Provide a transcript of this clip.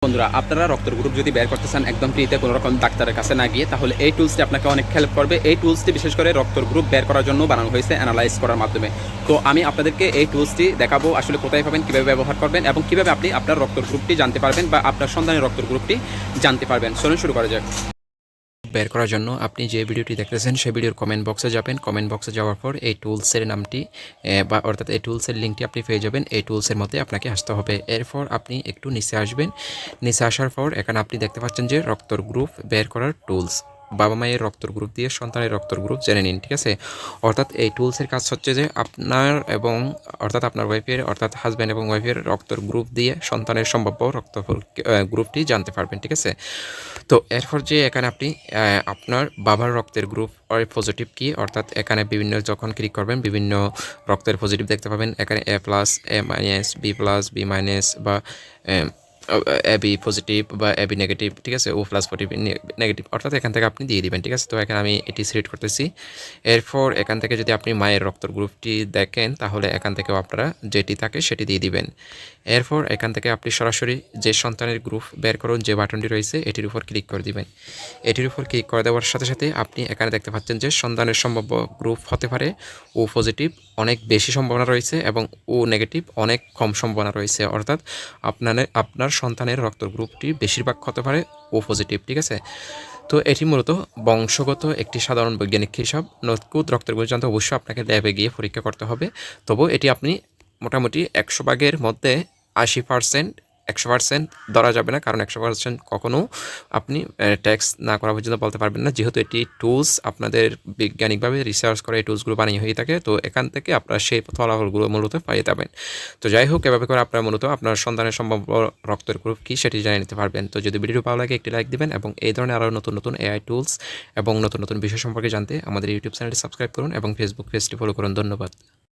বন্ধুরা, আপনারা রক্তের গ্রুপ যদি বের করতে চান একদম ফ্রিতে কোনো রকম ডাক্তারের কাছে না গিয়ে, তাহলে এই টুলসটি আপনাকে অনেক হেল্প করবে। এই টুলসটি বিশেষ করে রক্তের গ্রুপ বের করার জন্য বানানো হয়েছে, অ্যানালাইজ করার মাধ্যমে। তো আমি আপনাদেরকে এই টুলসটি দেখাবো, আসলে কোথায় পাবেন, কীভাবে ব্যবহার করবেন এবং কীভাবে আপনি আপনার রক্তের গ্রুপটি জানতে পারবেন বা আপনার সন্তানের রক্তের গ্রুপটি জানতে পারবেন। চলুন শুরু করা যাক। বের করার জন্য আপনি যে ভিডিওটি দেখতেছেন সেই ভিডিওর কমেন্ট বক্সে যাবেন। কমেন্ট বক্সে যাওয়ার পর এই টুলসের নামটি বা অর্থাৎ এই টুলসের লিঙ্কটি আপনি পেয়ে যাবেন। এই টুলসের মধ্যে আপনাকে আসতে হবে। এরপর আপনি একটু নিচে আসবেন। নিচে আসার পর এখানে আপনি দেখতে পাচ্ছেন যে রক্তর গ্রুপ বের করার টুলস। বাবা মায়ের রক্তর গ্রুপ দিয়ে সন্তানের রক্তর গ্রুপ জেনে নিন, ঠিক আছে। অর্থাৎ এই টুলসের কাজ হচ্ছে যে আপনার এবং অর্থাৎ আপনার ওয়াইফের অর্থাৎ হাজব্যান্ড এবং ওয়াইফের রক্তর গ্রুপ দিয়ে সন্তানের সম্ভাব্য রক্ত গ্রুপটি জানতে পারবেন, ঠিক আছে। তো এরপর যে এখানে আপনি আপনার বাবার রক্তের গ্রুপ পজিটিভ কি, অর্থাৎ এখানে বিভিন্ন যখন ক্লিক করবেন বিভিন্ন রক্তের পজিটিভ দেখতে পাবেন। এখানে A plus, A minus, B plus, B minus বা এ বি পজিটিভ বা এ বি নেগেটিভ, ঠিক আছে, ও প্লাস পজিটিভ নেগেটিভ, অর্থাৎ এখান থেকে আপনি দিয়ে দিবেন, ঠিক আছে। তো এখানে আমি এটি সিলেক্ট করতেছি। এরপর এখান থেকে যদি আপনি মায়ের রক্তের গ্রুপটি দেখেন তাহলে এখান থেকেও আপনারা যেটি থাকে সেটি দিয়ে দিবেন। এরপর এখান থেকে আপনি সরাসরি যে সন্তানের গ্রুপ বের করুন যে বাটনটি রয়েছে এটির উপর ক্লিক করে দিবেন। এটির উপর ক্লিক করে দেওয়ার সাথে সাথে আপনি এখানে দেখতে পাচ্ছেন যে সন্তানের সম্ভাব্য গ্রুপ হতে পারে ও পজিটিভ অনেক বেশি সম্ভাবনা রয়েছে এবং ও নেগেটিভ অনেক কম সম্ভাবনা রয়েছে, অর্থাৎ আপনার সন্তানের রক্তের গ্রুপটি বেশিরভাগ হতে পারে ও পজিটিভ, ঠিক আছে। তো এটি মূলত বংশগত একটি সাধারণ বৈজ্ঞানিক হিসাব। নকুত রক্তের গ্রুপ জানতে অবশ্যই আপনাকে ল্যাবে গিয়ে পরীক্ষা করতে হবে। তবু এটি আপনি মোটামুটি 100 ভাগের মধ্যে 80%, 100% ধরা যাবে না, কারণ 100% কখনো আপনি ট্যাক্স না করা পর্যন্ত বলতে পারবেন না, যেহেতু এটি টুলস আপনাদের বৈজ্ঞানিকভাবে রিসার্চ করে এই টুলসগুলো বানিয়ে হয়ে থাকে। তো এখান থেকে আপনারা সেই ফলাফলগুলো মূলত পাইয়ে যাবেন। তো যাই হোক, এভাবে করে আপনারা মূলত আপনার সন্তানের সম্ভাব্য রক্তের গ্রুপ কী সেটি জানিয়ে নিতে পারবেন। তো যদি ভিডিও ভালো লাগে একটি লাইক দিবেন এবং এই ধরনের আরও নতুন নতুন এআই টুলস এবং নতুন নতুন বিষয় সম্পর্কে জানতে আমাদের ইউটিউব চ্যানেলটি সাবস্ক্রাইব করুন এবং ফেসবুক পেজটি ফলো করুন। ধন্যবাদ।